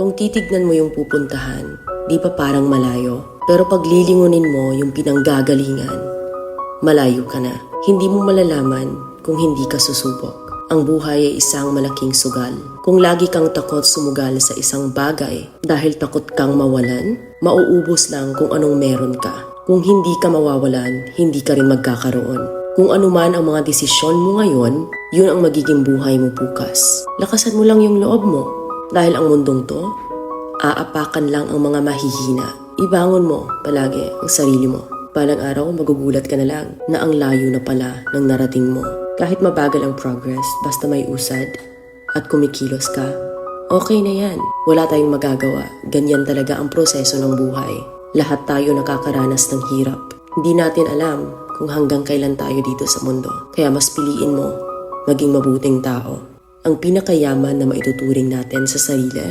Kung titignan mo yung pupuntahan, di pa parang malayo. Pero pag lilingunin mo yung pinanggagalingan, malayo ka na. Hindi mo malalaman kung hindi ka susubok. Ang buhay ay isang malaking sugal. Kung lagi kang takot sumugal sa isang bagay dahil takot kang mawalan, mauubos lang kung anong meron ka. Kung hindi ka mawawalan, hindi ka rin magkakaroon. Kung ano man ang mga desisyon mo ngayon, yun ang magiging buhay mo bukas. Lakasan mo lang yung loob mo. Dahil ang mundong to, aapakan lang ang mga mahihina. Ibangon mo palagi ang sarili mo. Balang araw, magugulat ka na lang na ang layo na pala ng narating mo. Kahit mabagal ang progress, basta may usad at kumikilos ka, okay na yan. Wala tayong magagawa. Ganyan talaga ang proseso ng buhay. Lahat tayo nakakaranas ng hirap. Hindi natin alam kung hanggang kailan tayo dito sa mundo. Kaya mas piliin mo maging mabuting tao. Ang pinakayaman na maituturing natin sa sarili